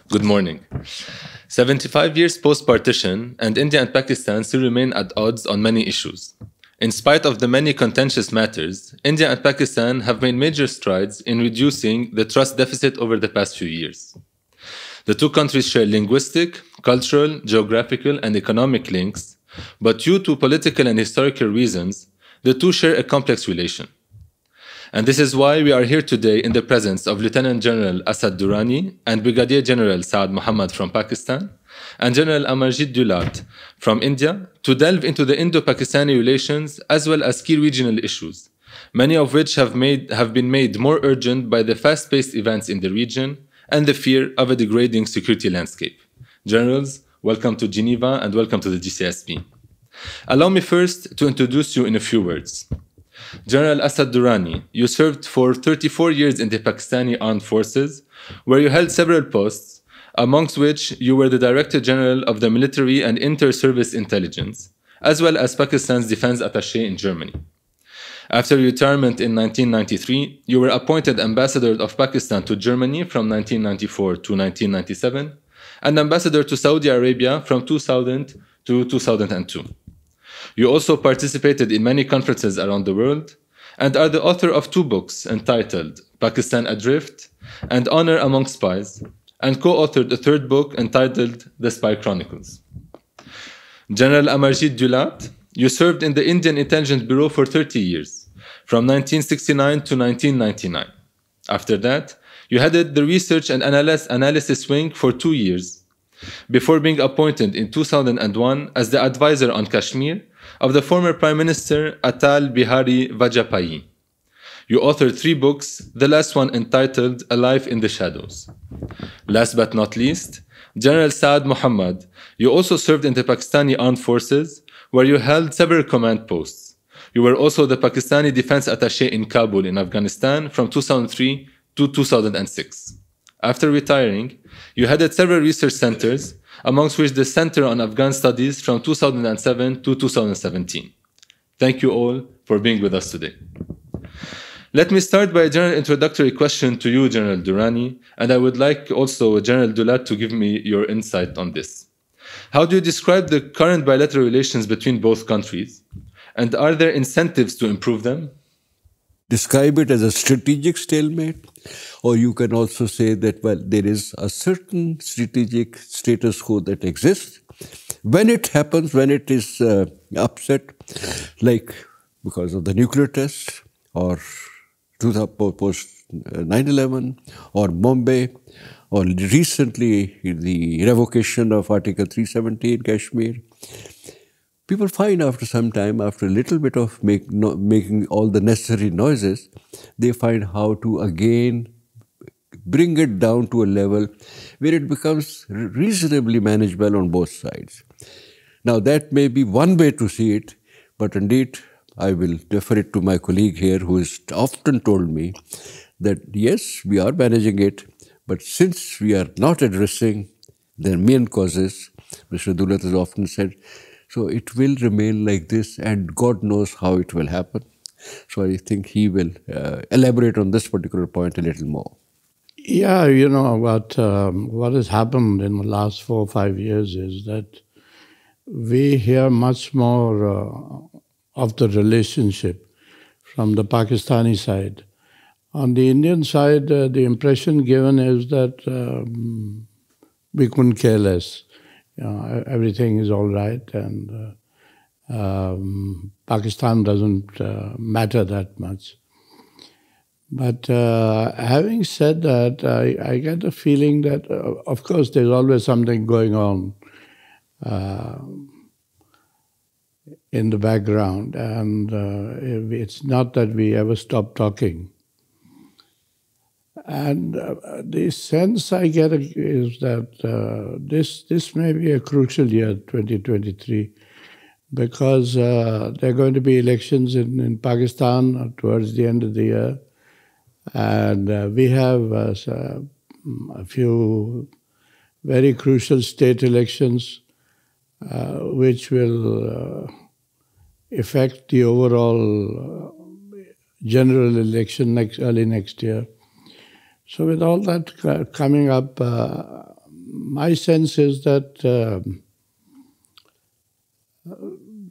Good morning. 75 years post-partition, and India and Pakistan still remain at odds on many issues. In spite of the many contentious matters, India and Pakistan have made major strides in reducing the trust deficit over the past few years. The two countries share linguistic, cultural, geographical, and economic links, but due to political and historical reasons, the two share a complex relation. And this is why we are here today in the presence of Lieutenant General Asad Durrani and Brigadier General Saad Muhammad from Pakistan and General Amarjit Dulat from India to delve into the Indo-Pakistani relations as well as key regional issues, many of which have been made more urgent by the fast-paced events in the region and the fear of a degrading security landscape. Generals, welcome to Geneva and welcome to the GCSP. Allow me first to introduce you in a few words. General Asad Durrani, you served for 34 years in the Pakistani Armed Forces, where you held several posts, amongst which you were the Director General of the Military and Inter-Service Intelligence, as well as Pakistan's Defense Attaché in Germany. After retirement in 1993, you were appointed Ambassador of Pakistan to Germany from 1994 to 1997, and Ambassador to Saudi Arabia from 2000 to 2002. You also participated in many conferences around the world and are the author of two books entitled Pakistan Adrift and Honor Among Spies, and co-authored a third book entitled The Spy Chronicles. General Amarjit Dulat, you served in the Indian Intelligence Bureau for 30 years, from 1969 to 1999. After that, you headed the Research and Analysis Wing for 2 years, before being appointed in 2001 as the advisor on Kashmir of the former Prime Minister Atal Bihari Vajpayee. You authored 3 books, the last one entitled A Life in the Shadows. Last but not least, General Saad Muhammad, you also served in the Pakistani Armed Forces, where you held several command posts. You were also the Pakistani Defense Attaché in Kabul in Afghanistan from 2003 to 2006. After retiring, you headed several research centers, amongst which the Center on Afghan Studies from 2007 to 2017. Thank you all for being with us today. Let me start by a general introductory question to you, General Durrani, and I would like also General Dulat to give me your insight on this. How do you describe the current bilateral relations between both countries, and are there incentives to improve them? Describe it as a strategic stalemate, or you can also say that, well, there is a certain strategic status quo that exists. When it happens, when it is upset, like because of the nuclear test, or post 9/11, or Bombay, or recently the revocation of Article 370 in Kashmir, people find after some time, after a little bit of making all the necessary noises, they find how to again bring it down to a level where it becomes reasonably manageable on both sides. Now that may be one way to see it, but indeed I will defer it to my colleague here who has often told me that yes, we are managing it, but since we are not addressing the main causes, Mr. Dulat has often said, so it will remain like this, and God knows how it will happen. So I think he will elaborate on this particular point a little more. Yeah, you know, what has happened in the last 4 or 5 years is that we hear much more of the relationship from the Pakistani side. On the Indian side, the impression given is that we couldn't care less. You know, everything is all right, and Pakistan doesn't matter that much. But having said that, I get the feeling that, of course, there's always something going on in the background, and it's not that we ever stop talking. And the sense I get is that this may be a crucial year, 2023, because there are going to be elections in Pakistan towards the end of the year. And we have a few very crucial state elections which will affect the overall general election early next year. So with all that coming up, my sense is that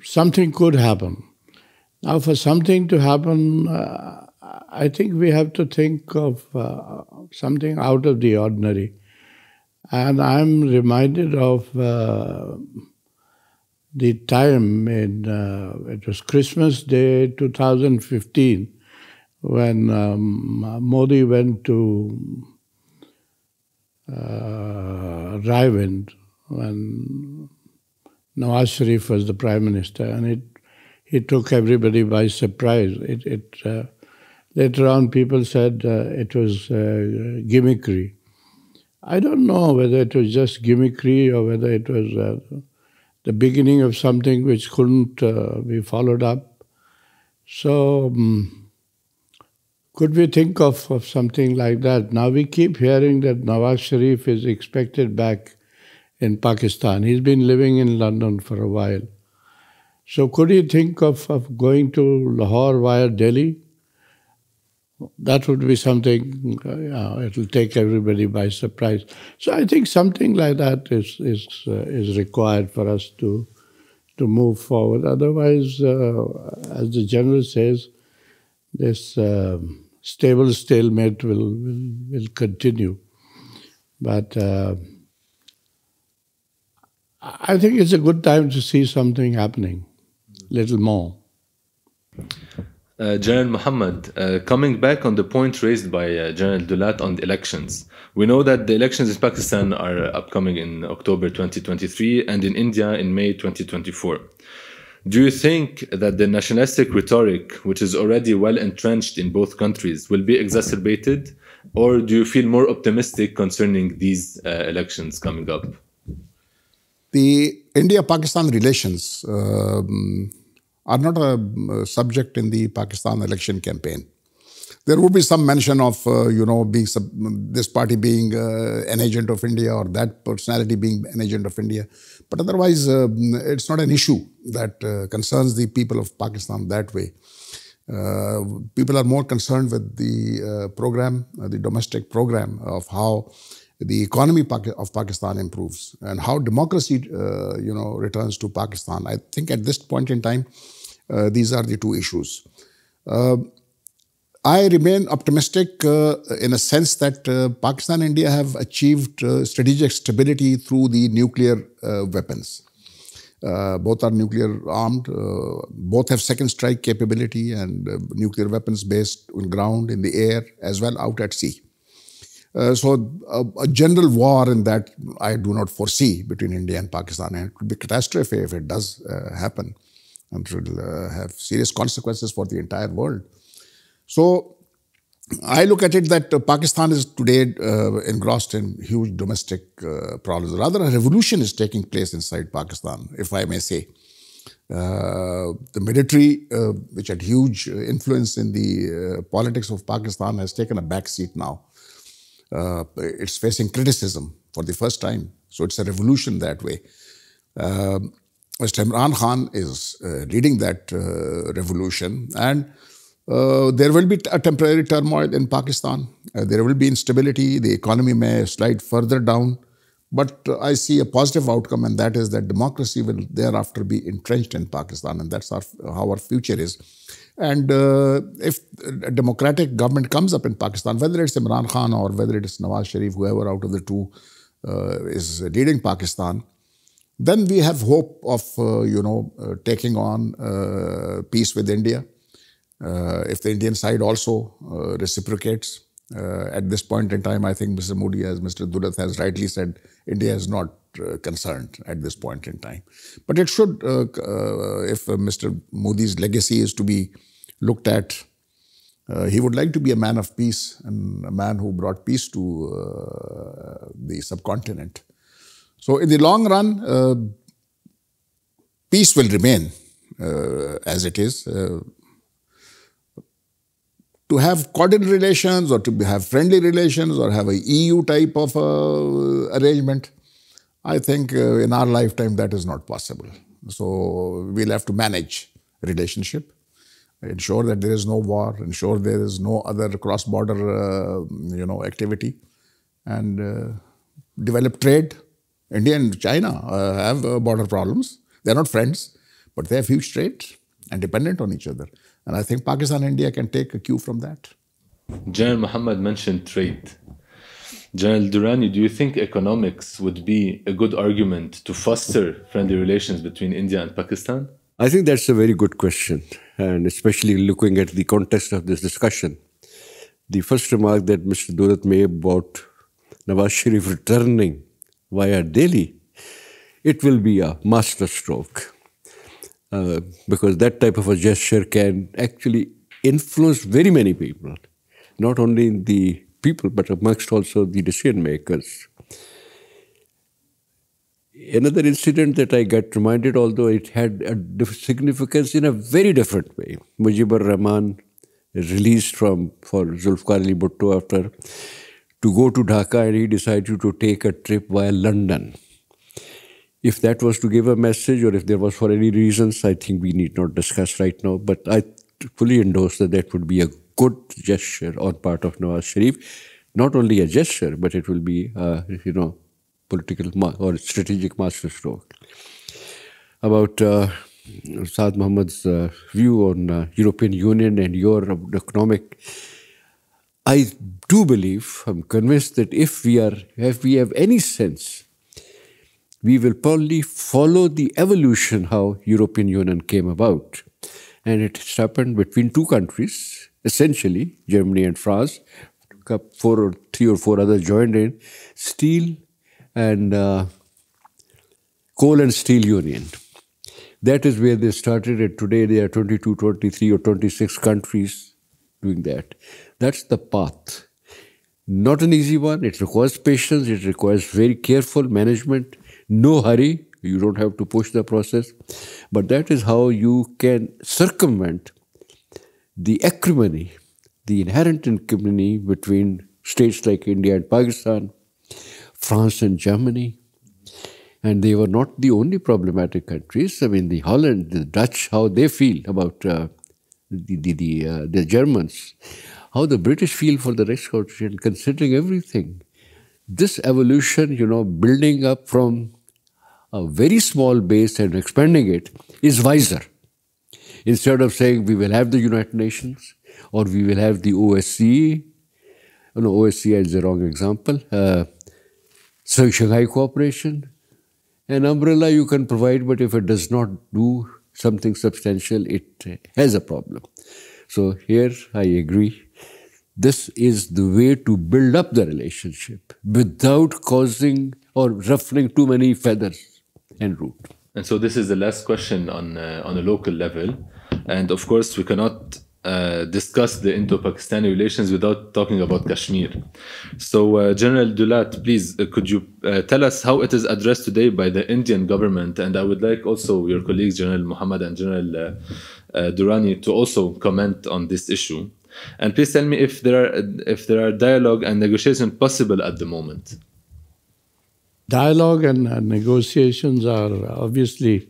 something could happen. Now, for something to happen, I think we have to think of something out of the ordinary. And I'm reminded of the time it was Christmas Day 2015, when Modi went to Raiwind, when Nawaz Sharif was the Prime Minister, and he took everybody by surprise. Later on, people said it was gimmickry. I don't know whether it was just gimmickry or whether it was the beginning of something which couldn't be followed up. So, could we think of something like that? Now, we keep hearing that Nawaz Sharif is expected back in Pakistan. He's been living in London for a while. So could he think of going to Lahore via Delhi? That would be something, it will take everybody by surprise. So I think something like that is required for us to move forward. Otherwise, as the General says, this stable stalemate will continue. But I think it's a good time to see something happening, little more. General Muhammad, coming back on the point raised by General Dulat on the elections, we know that the elections in Pakistan are upcoming in October 2023 and in India in May 2024. Do you think that the nationalistic rhetoric, which is already well entrenched in both countries, will be exacerbated, or do you feel more optimistic concerning these elections coming up? The India-Pakistan relations are not a subject in the Pakistan election campaign. There would be some mention of, being this party being an agent of India or that personality being an agent of India. But otherwise, it's not an issue that concerns the people of Pakistan that way. People are more concerned with the program, the domestic program of how the economy of Pakistan improves and how democracy, returns to Pakistan. I think at this point in time, these are the two issues. I remain optimistic in a sense that Pakistan and India have achieved strategic stability through the nuclear weapons. Both are nuclear armed, both have second strike capability and nuclear weapons based on ground, in the air, as well out at sea. So a general war in that I do not foresee between India and Pakistan, and it would be a catastrophe if it does happen, and it will have serious consequences for the entire world. So I look at it that Pakistan is today engrossed in huge domestic problems. Rather, a revolution is taking place inside Pakistan, if I may say. The military, which had huge influence in the politics of Pakistan, has taken a back seat now. It's facing criticism for the first time. So it's a revolution that way. Mr. Imran Khan is leading that revolution, and there will be a temporary turmoil in Pakistan. There will be instability. The economy may slide further down. But I see a positive outcome, and that is that democracy will thereafter be entrenched in Pakistan, and that's how our future is. And if a democratic government comes up in Pakistan, whether it's Imran Khan or whether it is Nawaz Sharif, whoever out of the two is leading Pakistan, then we have hope of, taking on peace with India. If the Indian side also reciprocates. At this point in time, I think Mr. Modi, as Mr. Dulat has rightly said, India is not concerned at this point in time. But it should, if Mr. Modi's legacy is to be looked at, he would like to be a man of peace and a man who brought peace to the subcontinent. So in the long run, peace will remain as it is. To have cordial relations or to have friendly relations or have a EU type of arrangement, I think in our lifetime that is not possible. So we'll have to manage relationship, ensure that there is no war, ensure there is no other cross-border, activity, and develop trade. India and China have border problems. They're not friends, but they have huge trade and dependent on each other. And I think Pakistan and India can take a cue from that. General Muhammad mentioned trade. General Durrani, do you think economics would be a good argument to foster friendly relations between India and Pakistan? I think that's a very good question, and especially looking at the context of this discussion. The first remark that Mr. Durat made about Nawaz Sharif returning via Delhi, it will be a masterstroke because that type of a gesture can actually influence very many people, not only the people but amongst also the decision makers. Another incident that I got reminded, although it had a significance in a very different way. Mujibur Rahman released for Zulfikar Ali Bhutto after to go to Dhaka, and he decided to take a trip via London. If that was to give a message or if there was for any reasons, I think we need not discuss right now. But I fully endorse that that would be a good gesture on part of Nawaz Sharif. Not only a gesture, but it will be, political or strategic masterstroke. About Saad Muhammad's view on European Union and your economic, I do believe, I'm convinced that if we have any sense, we will probably follow the evolution how European Union came about. And it happened between two countries, essentially, Germany and France. 3 or 4 others joined in, steel and coal and steel union. That is where they started, and today there are 22, 23 or 26 countries doing that. That's the path. Not an easy one. It requires patience. It requires very careful management. No hurry. You don't have to push the process. But that is how you can circumvent the acrimony, the inherent acrimony between states like India and Pakistan, France and Germany. And they were not the only problematic countries. I mean, the Holland, the Dutch, how they feel about the Germans, how the British feel for the next country, and considering everything. This evolution, building up from a very small base and expanding it is wiser. Instead of saying we will have the United Nations or we will have the OSCE, no, OSCE is the wrong example, so Shanghai Cooperation, an umbrella you can provide, but if it does not do something substantial, it has a problem. So here I agree. This is the way to build up the relationship without causing or ruffling too many feathers en route. And so this is the last question on a local level. And of course, we cannot discuss the Indo-Pakistani relations without talking about Kashmir. So General Dulat, please, could you tell us how it is addressed today by the Indian government? And I would like also your colleagues, General Muhammad and General Durrani, to also comment on this issue. And please tell me if there are dialogue and negotiation possible at the moment. Dialogue and negotiations are obviously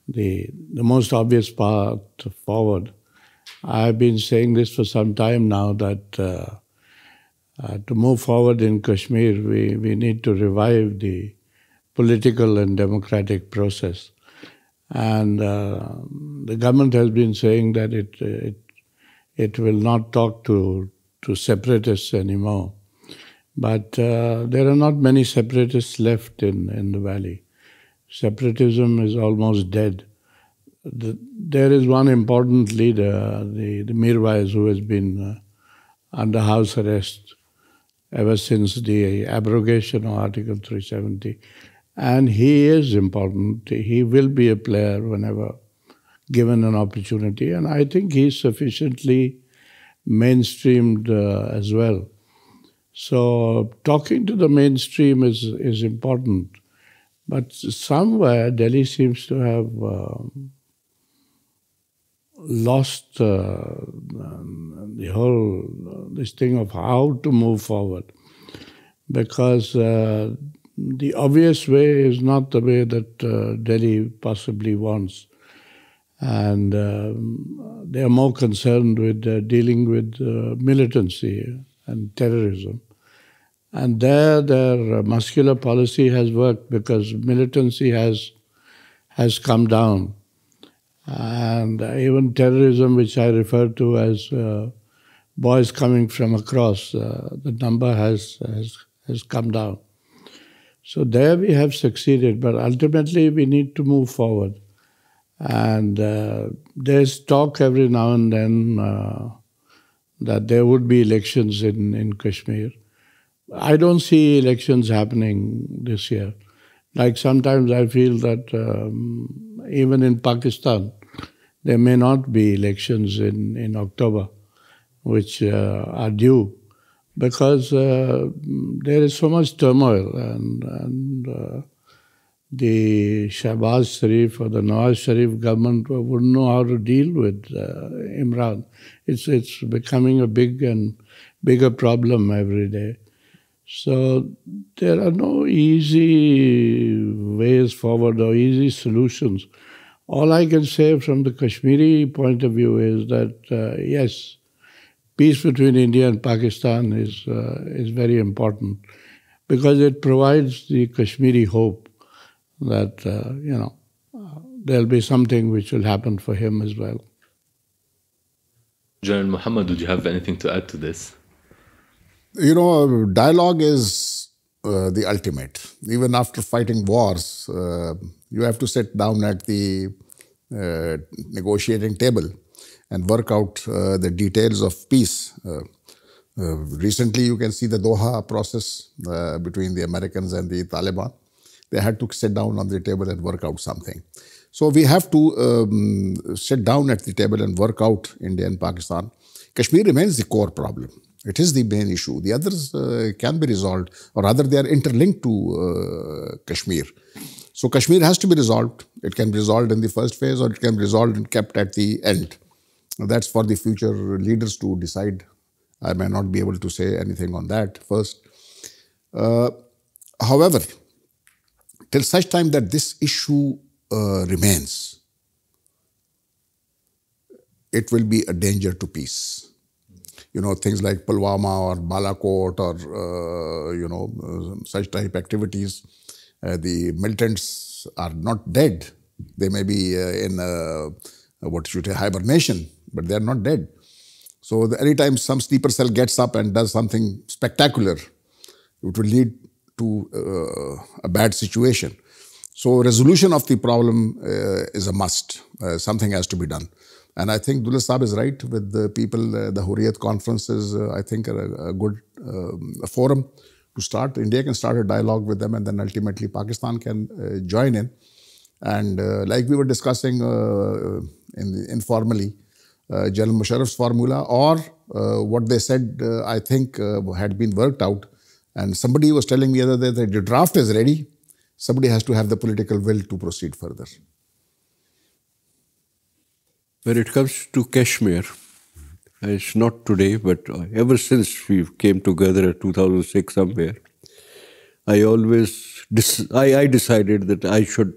the most obvious path forward. I've been saying this for some time now that to move forward in Kashmir, we need to revive the political and democratic process. And the government has been saying that it will not talk to separatists anymore. But there are not many separatists left in the valley. Separatism is almost dead. There is one important leader, the Mirwais, who has been under house arrest ever since the abrogation of Article 370. And he is important. He will be a player whenever given an opportunity. And I think he's sufficiently mainstreamed as well. So talking to the mainstream is important. But somewhere Delhi seems to have lost this thing of how to move forward. Because the obvious way is not the way that Delhi possibly wants. And they are more concerned with dealing with militancy and terrorism. And there, their muscular policy has worked because militancy has come down. And even terrorism, which I refer to as boys coming from across, the number has come down. So there we have succeeded, but ultimately we need to move forward. And there's talk every now and then that there would be elections in Kashmir. I don't see elections happening this year. Like sometimes I feel that even in Pakistan, there may not be elections in October, which are due, because there is so much turmoil, and the Shahbaz Sharif or the Nawaz Sharif government wouldn't know how to deal with Imran. It's becoming a bigger problem every day. So there are no easy ways forward or easy solutions. All I can say from the Kashmiri point of view is that, yes, peace between India and Pakistan is very important because it provides the Kashmiri hope that, there'll be something which will happen for him as well. General Muhammad, would you have anything to add to this? Dialogue is the ultimate. Even after fighting wars, you have to sit down at the negotiating table and work out the details of peace. Recently, you can see the Doha process between the Americans and the Taliban. They had to sit down on the table and work out something. So we have to sit down at the table and work out India and Pakistan. Kashmir remains the core problem. It is the main issue. The others can be resolved, or rather they are interlinked to Kashmir. So Kashmir has to be resolved. It can be resolved in the first phase, or it can be resolved and kept at the end. That's for the future leaders to decide. I may not be able to say anything on that first. However, till such time that this issue remains, it will be a danger to peace. Things like Pulwama or Balakot or, such type activities. The militants are not dead. They may be in hibernation, but they are not dead. So anytime some sleeper cell gets up and does something spectacular, it will lead to a bad situation. So resolution of the problem is a must. Something has to be done. And I think Dulles Saab is right with the people. The Hurriyat conference is, I think, a good forum to start. India can start a dialogue with them, and then ultimately Pakistan can join in. And like we were discussing informally, General Musharraf's formula or what they said, I think, had been worked out. And somebody was telling me the other day that the draft is ready. Somebody has to have the political will to proceed further. When it comes to Kashmir, it's not today, but ever since we came together in 2006 somewhere, I decided that I should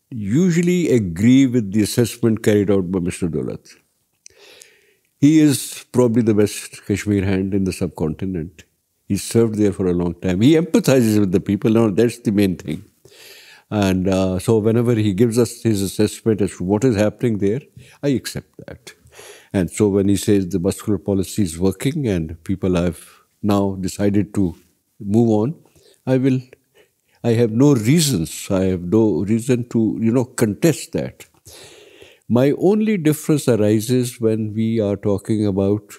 usually agree with the assessment carried out by Mr. Daulat. He is probably the best Kashmir hand in the subcontinent. He served there for a long time. He empathizes with the people. Now, that's the main thing. And so whenever he gives us his assessment as to what is happening there, I accept that. And so when he says the muscular policy is working and people have now decided to move on, I have no reason to, contest that. My only difference arises when we are talking about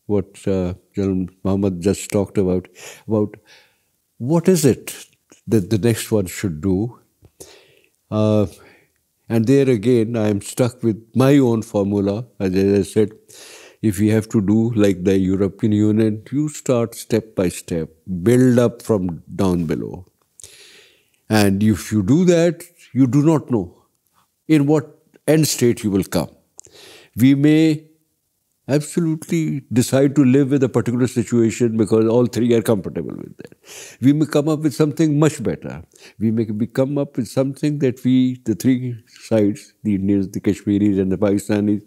what General Muhammad just talked about what is it that the next one should do. And there again, I am stuck with my own formula. As I said, if you have to do like the European Union, you start step by step, build up from down below. And if you do that, you do not know in what end state you will come. We may absolutely decide to live with a particular situation because all three are comfortable with that. We may come up with something much better. We may come up with something that the three sides, the Indians, the Kashmiris and the Pakistanis,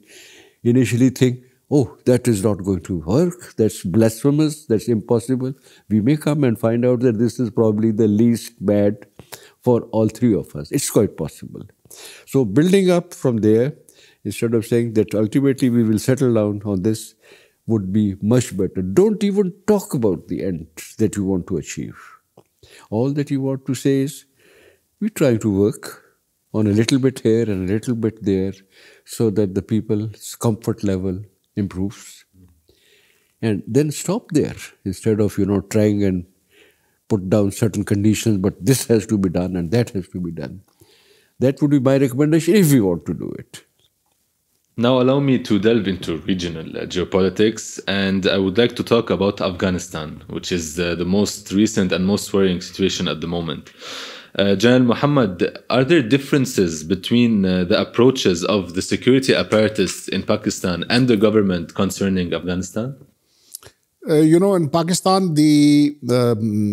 initially think, oh, that is not going to work, that's blasphemous, that's impossible. We may come and find out that this is probably the least bad for all three of us. It's quite possible. So building up from there, instead of saying that ultimately we will settle down on this, would be much better. Don't even talk about the end that you want to achieve. All that you want to say is, we try to work on a little bit here and a little bit there so that the people's comfort level improves. And then stop there instead of, trying and put down certain conditions, but this has to be done and that has to be done. That would be my recommendation if we want to do it. Now allow me to delve into regional geopolitics, and I would like to talk about Afghanistan, which is the most recent and most worrying situation at the moment. General Muhammad, are there differences between the approaches of the security apparatus in Pakistan and the government concerning Afghanistan? In Pakistan, the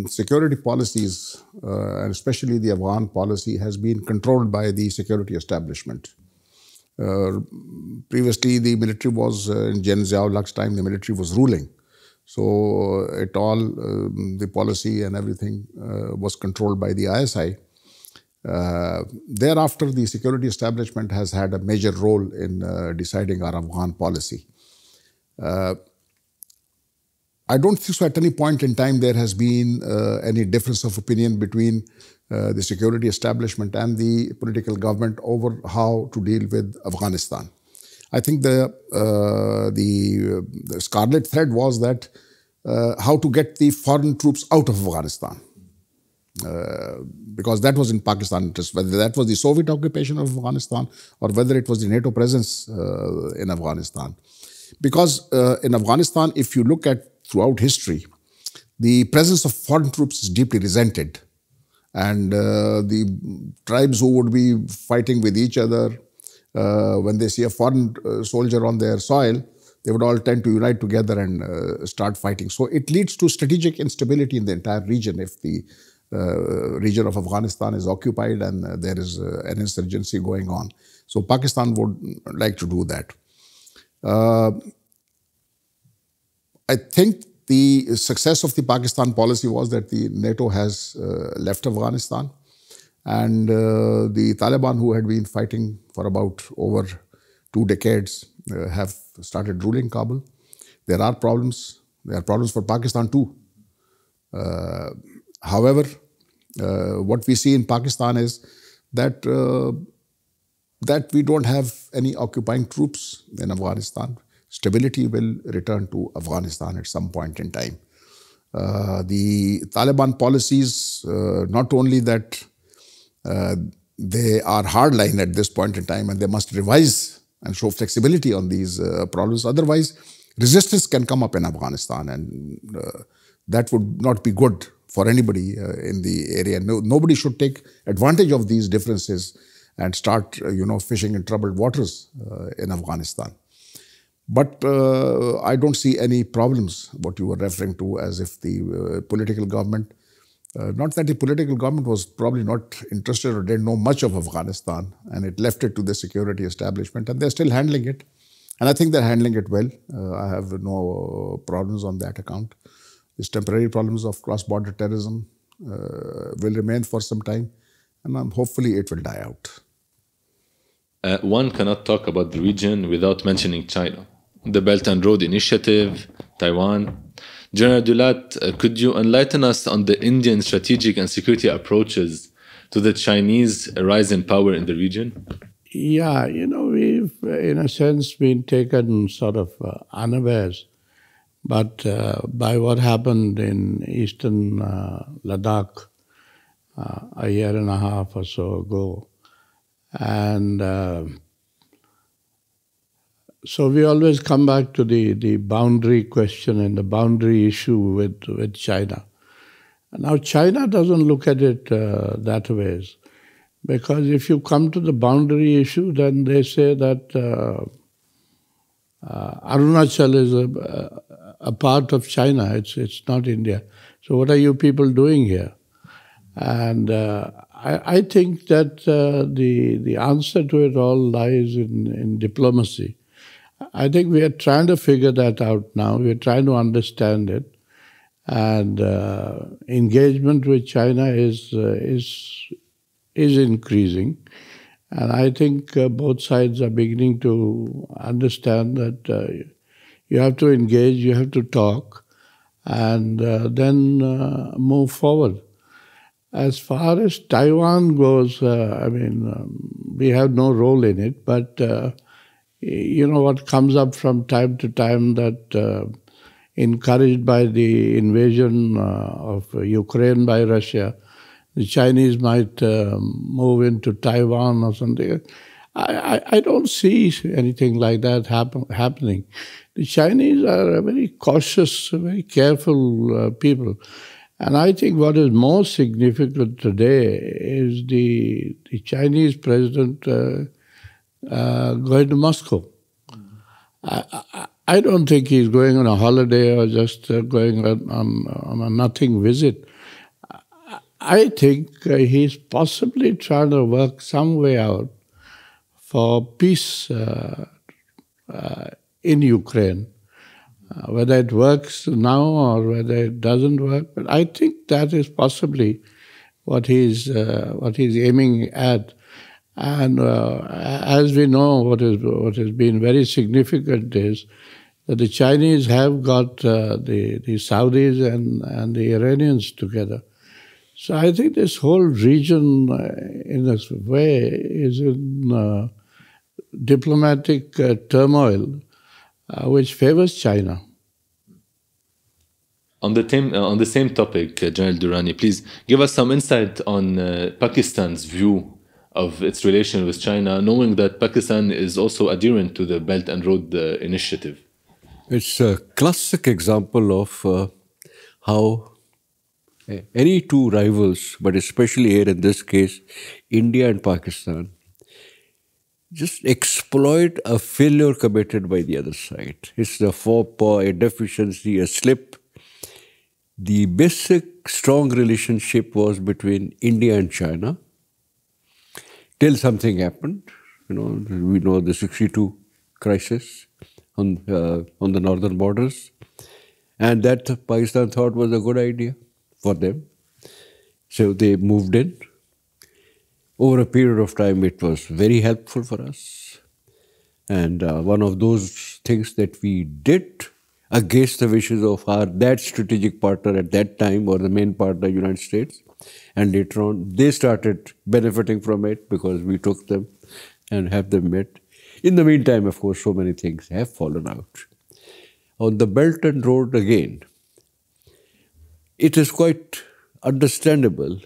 security policies, and especially the Afghan policy, has been controlled by the security establishment. Previously, the military was, in Gen Ziaul-Haq's time, the military was ruling. So the policy and everything was controlled by the ISI. Thereafter, the security establishment has had a major role in deciding our Afghan policy. I don't think so at any point in time there has been any difference of opinion between the security establishment and the political government over how to deal with Afghanistan. I think the scarlet thread was that how to get the foreign troops out of Afghanistan. Because that was in Pakistan interest, whether that was the Soviet occupation of Afghanistan or whether it was the NATO presence in Afghanistan. Because in Afghanistan, if you look at throughout history, the presence of foreign troops is deeply resented. And the tribes who would be fighting with each other, when they see a foreign soldier on their soil, they would all tend to unite together and start fighting. So it leads to strategic instability in the entire region if the region of Afghanistan is occupied and there is an insurgency going on. So Pakistan would like to do that. I think the success of the Pakistan policy was that the NATO has left Afghanistan, and the Taliban, who had been fighting for about over 2 decades, have started ruling Kabul. There are problems. There are problems for Pakistan too. However, what we see in Pakistan is that that we don't have any occupying troops in Afghanistan. Stability will return to Afghanistan at some point in time. The Taliban policies, not only that they are hardline at this point in time and they must revise and show flexibility on these problems. Otherwise, resistance can come up in Afghanistan, and that would not be good for anybody in the area. Nobody should take advantage of these differences and start, fishing in troubled waters in Afghanistan. But I don't see any problems, what you were referring to, as if the political government, not that the political government was probably not interested or didn't know much of Afghanistan, and it left it to the security establishment, and they're still handling it. And I think they're handling it well. I have no problems on that account. These temporary problems of cross-border terrorism will remain for some time, and hopefully it will die out. One cannot talk about the region without mentioning China. The Belt and Road Initiative, Taiwan. General Dulat, could you enlighten us on the Indian strategic and security approaches to the Chinese rise in power in the region? Yeah, we've, in a sense, been taken sort of unawares. But by what happened in eastern Ladakh a year and a half or so ago. And so we always come back to the boundary question and the boundary issue with China. Now, China doesn't look at it that way. Because if you come to the boundary issue, then they say that Arunachal is a part of China. It's not India. So what are you people doing here? And I think that the answer to it all lies in diplomacy. I think we are trying to figure that out now. We're trying to understand it. And engagement with China is increasing. And I think both sides are beginning to understand that you have to engage, you have to talk, and then move forward. As far as Taiwan goes, we have no role in it, but you know what comes up from time to time that encouraged by the invasion of Ukraine by Russia, the Chinese might move into Taiwan or something. I don't see anything like that happening. The Chinese are a very cautious, very careful people. And I think what is more significant today is the Chinese president going to Moscow. I don't think he's going on a holiday or just going on a nothing visit. I think he's possibly trying to work some way out for peace in Ukraine. Whether it works now or whether it doesn't work, but I think that is possibly what he's aiming at. And as we know, what has been very significant is that the Chinese have got the Saudis and the Iranians together. So I think this whole region, in this way, is in diplomatic turmoil, which favors China. On the same topic, General Durrani, please give us some insight on Pakistan's view of its relation with China, knowing that Pakistan is also adherent to the Belt and Road Initiative. It's a classic example of how any two rivals, but especially here in this case, India and Pakistan, just exploit a failure committed by the other side. It's a faux pas, a deficiency, a slip. The basic strong relationship was between India and China till something happened. You know, we know the 62 crisis on the northern borders, and that Pakistan thought was a good idea for them. So they moved in. Over a period of time, it was very helpful for us. And one of those things that we did against the wishes of that strategic partner at that time, or the main partner, United States, and later on, they started benefiting from it because we took them and have them met. In the meantime, of course, so many things have fallen out. On the Belt and Road again, it is quite understandable.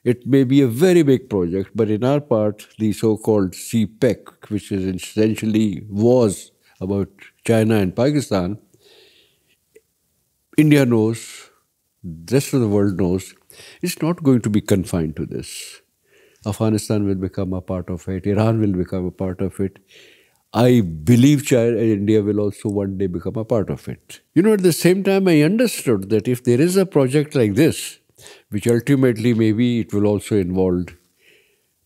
It may be a very big project, but in our part, the so-called CPEC, which is essentially was about China and Pakistan, India knows, the rest of the world knows, it's not going to be confined to this. Afghanistan will become a part of it. Iran will become a part of it. I believe China and India will also one day become a part of it. You know, at the same time, I understood that if there is a project like this, which ultimately maybe it will also involve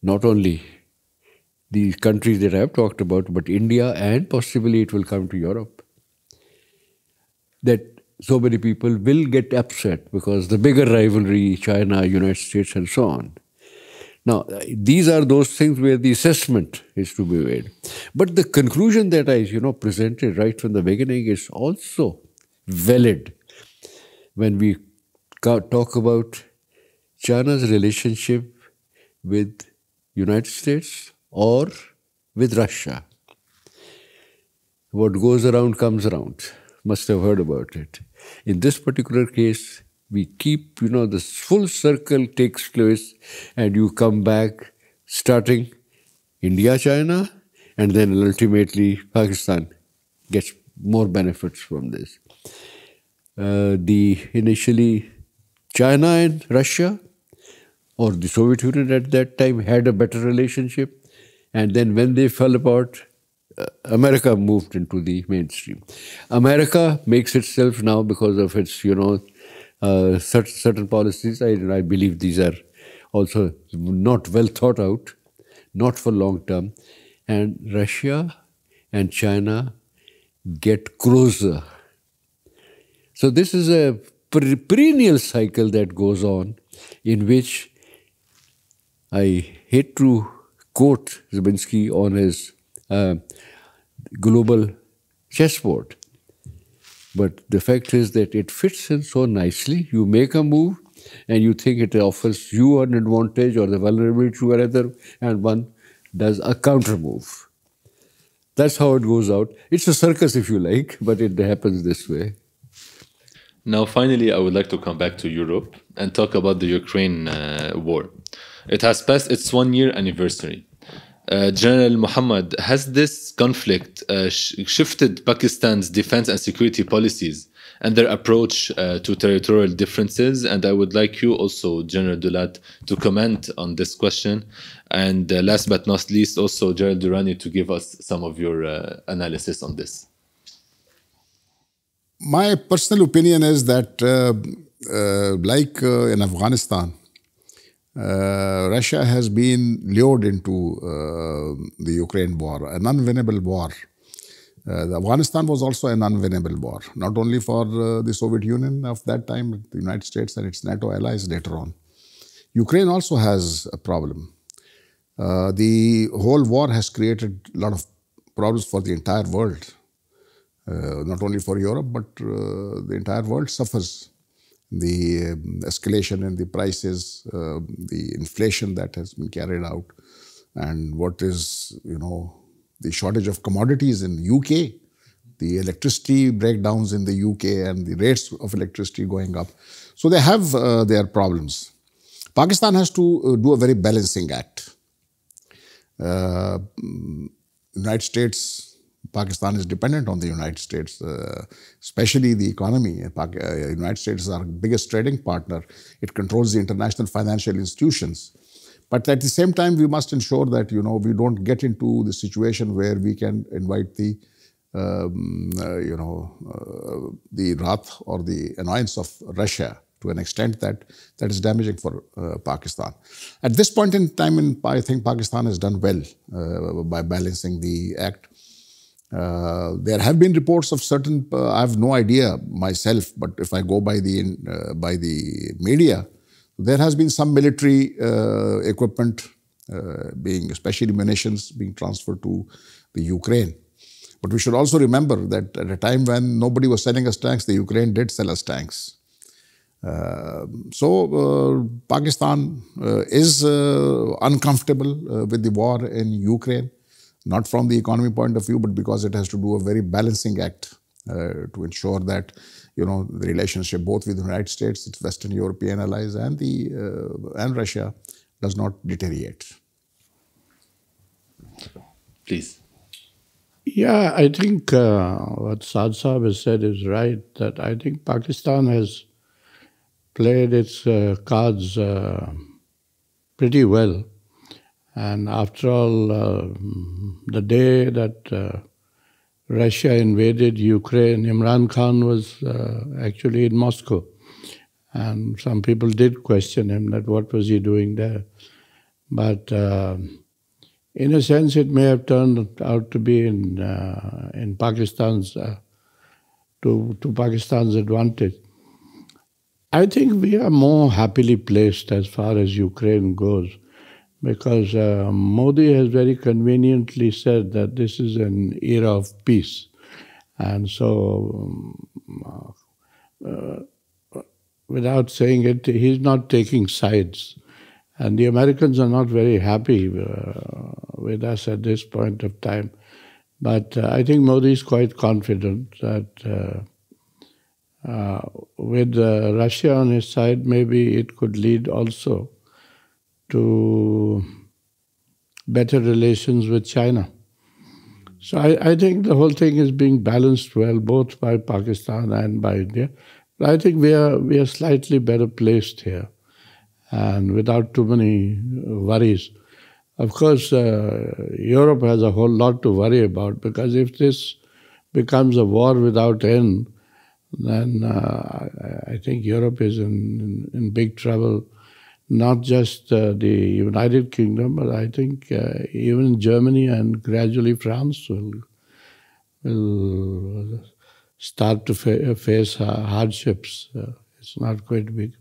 not only the countries that I have talked about, but India, and possibly it will come to Europe, that so many people will get upset because the bigger rivalry, China, United States, and so on. Now, these are those things where the assessment is to be made. But the conclusion that I, presented right from the beginning is also valid when we talk about China's relationship with United States or with Russia. What goes around comes around. Must have heard about it. In this particular case, we keep, the full circle takes place and you come back starting India, China, and then ultimately Pakistan gets more benefits from this. Initially China and Russia, or the Soviet Union at that time, had a better relationship. And then when they fell apart, America moved into the mainstream. America makes itself now, because of its, certain policies, I believe these are also not well thought out, not for long term. And Russia and China get closer. So this is a perennial cycle that goes on, in which I hate to quote Zelensky on his global chessboard. But the fact is that it fits in so nicely. You make a move and you think it offers you an advantage or the vulnerability to another, and one does a counter move. That's how it goes out. It's a circus, if you like, but it happens this way. Now, finally, I would like to come back to Europe and talk about the Ukraine war. It has passed its 1-year anniversary. General Muhammad, has this conflict shifted Pakistan's defense and security policies and their approach to territorial differences? And I would like you also, General Dulat, to comment on this question. And last but not least, also General Durrani, to give us some of your analysis on this. My personal opinion is that, like in Afghanistan, Russia has been lured into the Ukraine war, an unwinnable war. Afghanistan was also an unwinnable war, not only for the Soviet Union of that time, the United States and its NATO allies later on. Ukraine also has a problem. The whole war has created a lot of problems for the entire world. Not only for Europe, but the entire world suffers. The escalation in the prices, the inflation that has been carried out, and what is, the shortage of commodities in the UK, the electricity breakdowns in the UK and the rates of electricity going up. So they have their problems. Pakistan has to do a very balancing act. United States, Pakistan is dependent on the United States, especially the economy. The United States is our biggest trading partner. It controls the international financial institutions. But at the same time, we must ensure that, we don't get into the situation where we can invite the, the wrath or the annoyance of Russia to an extent that is damaging for Pakistan. At this point in time, I think Pakistan has done well by balancing the act. There have been reports of certain, I have no idea myself, but if I go by the media, there has been some military equipment especially munitions being transferred to the Ukraine. But we should also remember that at a time when nobody was selling us tanks, the Ukraine did sell us tanks. So Pakistan is uncomfortable with the war in Ukraine. Not from the economy point of view, but because it has to do a very balancing act to ensure that, the relationship both with the United States, its Western European allies, and Russia does not deteriorate. Please. Yeah, I think what Saad Saab has said is right, that I think Pakistan has played its cards pretty well. And after all, the day that Russia invaded Ukraine, Imran Khan was actually in Moscow. And some people did question him that what was he doing there. But in a sense, it may have turned out to be in Pakistan's, to Pakistan's advantage. I think we are more happily placed as far as Ukraine goes, because Modi has very conveniently said that this is an era of peace. And so, without saying it, he's not taking sides. And the Americans are not very happy with us at this point of time. But I think Modi is quite confident that with Russia on his side, maybe it could lead also to better relations with China. So I think the whole thing is being balanced well, both by Pakistan and by India. But I think we are slightly better placed here, and without too many worries. Of course, Europe has a whole lot to worry about, because if this becomes a war without end, then I think Europe is in big trouble. Not just the United Kingdom, but I think even Germany and gradually France will start to face hardships. It's not going to be.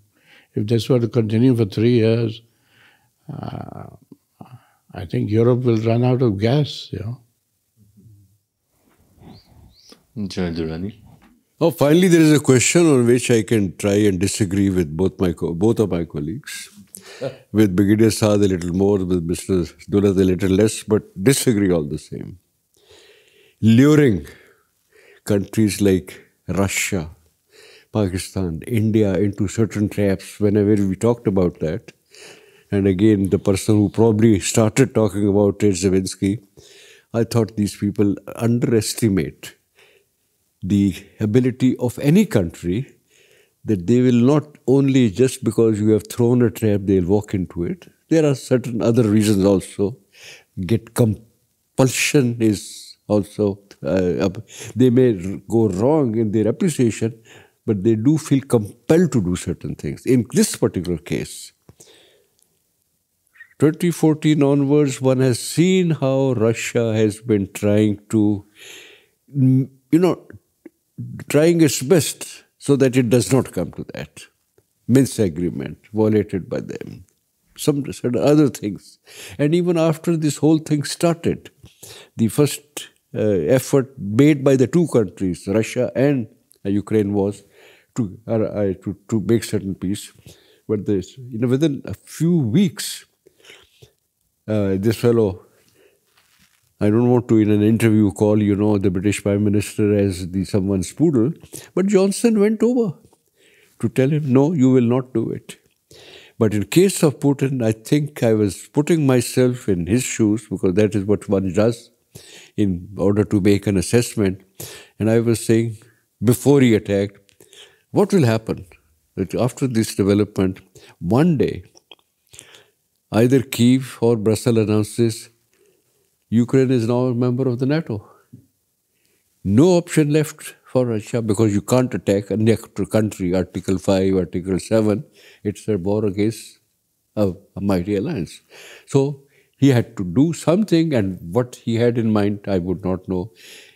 If this were to continue for 3 years, I think Europe will run out of gas, General Durrani. Oh, finally, there is a question on which I can try and disagree with both of my colleagues. With Brigadier Saad a little more, with Mr. Dulat a little less, but disagree all the same. Luring countries like Russia, Pakistan, India into certain traps whenever we talked about that. And again, the person who probably started talking about it, Zelensky, I thought these people underestimate the ability of any country that they will not only just because you have thrown a trap, they'll walk into it. There are certain other reasons also. Compulsion is also, they may go wrong in their appreciation, but they do feel compelled to do certain things. In this particular case, 2014 onwards, one has seen how Russia has been trying to, trying its best so that it does not come to that. Minsk agreement violated by them. Some certain other things. And even after this whole thing started, the first effort made by the two countries, Russia and Ukraine, was to make certain peace. But within a few weeks, this fellow, I don't want to in an interview call, the British Prime Minister as someone's poodle, but Johnson went over to tell him, no, you will not do it. But in case of Putin, I think I was putting myself in his shoes, because that is what one does in order to make an assessment. And I was saying, before he attacked, what will happen? That after this development, one day, either Kyiv or Brussels announces Ukraine is now a member of the NATO. No option left for Russia, because you can't attack a next country, Article 5, Article 7. It's a war against a mighty alliance. So he had to do something, and what he had in mind, I would not know.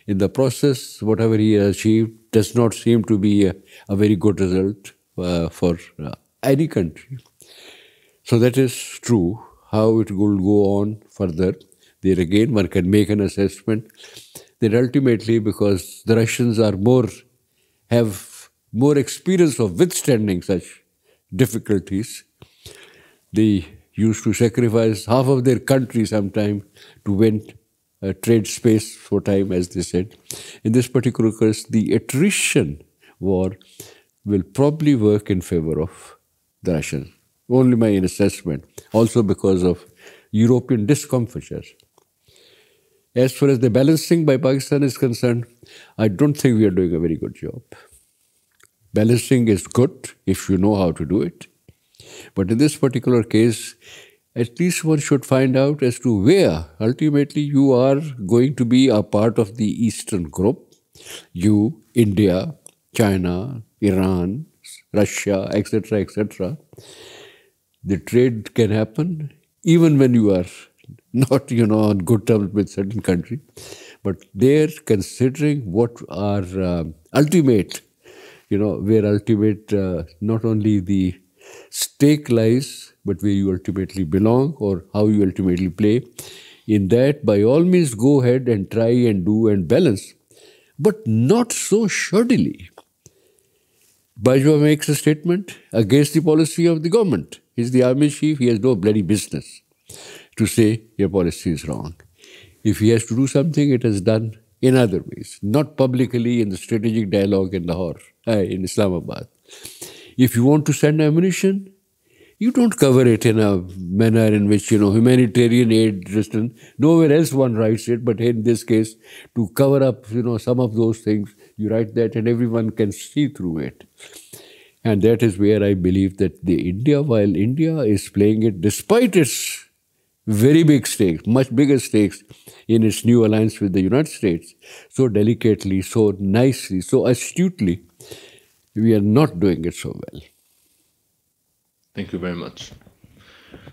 In the process, whatever he achieved does not seem to be a very good result for any country. So that is true. How it will go on further, there again one can make an assessment that ultimately, because the Russians have more experience of withstanding such difficulties, they used to sacrifice half of their country sometime to win trade space for time, as they said. In this particular case, the attrition war will probably work in favor of the Russians. Only my assessment. Also because of European discomfiture. As far as the balancing by Pakistan is concerned, I don't think we are doing a very good job. Balancing is good if you know how to do it. But in this particular case, at least one should find out as to where ultimately you are going to be a part of the Eastern group. You, India, China, Iran, Russia, etc., etc. The trade can happen even when you are not, on good terms with certain country. But they're considering what are ultimate, where ultimate not only the stake lies, but where you ultimately belong or how you ultimately play. In that, by all means, go ahead and try and do and balance, but not so shoddily. Bajwa makes a statement against the policy of the government. He's the army chief, he has no bloody business to say your policy is wrong. If he has to do something, it is done in other ways, not publicly in the strategic dialogue in Lahore, in Islamabad. If you want to send ammunition, you don't cover it in a manner in which, humanitarian aid, nowhere else one writes it, but in this case, to cover up, some of those things, you write that and everyone can see through it. And that is where I believe that while India is playing it, despite its very big stakes, much bigger stakes in its new alliance with the United States, so delicately, so nicely, so astutely, we are not doing it so well. Thank you very much.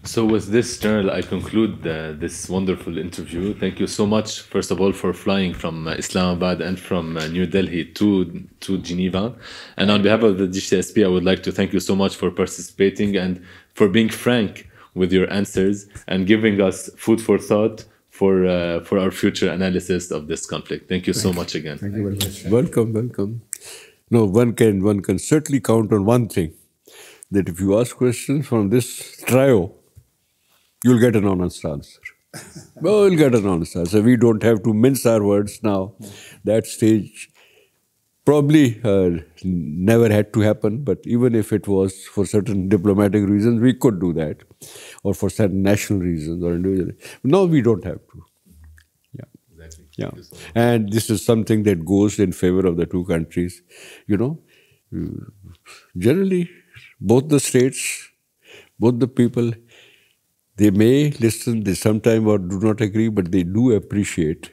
So with this, General, I conclude this wonderful interview. Thank you so much, first of all, for flying from Islamabad and from New Delhi to Geneva. And on behalf of the GCSP, I would like to thank you so much for participating and for being frank with your answers and giving us food for thought for our future analysis of this conflict. Thank you so much again. Thank you very much. Welcome, welcome. No, one can certainly count on one thing, that if you ask questions from this trio, you'll get an honest answer. Well, you'll get an honest answer. We don't have to mince our words now. That stage probably never had to happen, but even if it was for certain diplomatic reasons, we could do that, or for certain national reasons or individual. No, we don't have to. Exactly. Yeah, and this is something that goes in favor of the two countries. You know, generally, both the states, both the people, they may listen, they sometimes or do not agree, but they do appreciate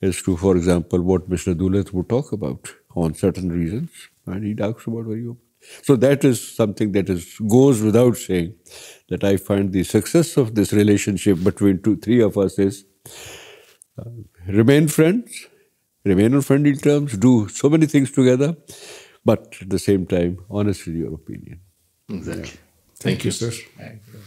as to, for example, what Mr. Dulat would talk about on certain reasons, and he talks about very open. So that is something that goes without saying, that I find the success of this relationship between three of us is remain friends, remain on friendly terms, do so many things together, but at the same time, honest in your opinion. Exactly. Thank you, sir. Thank you.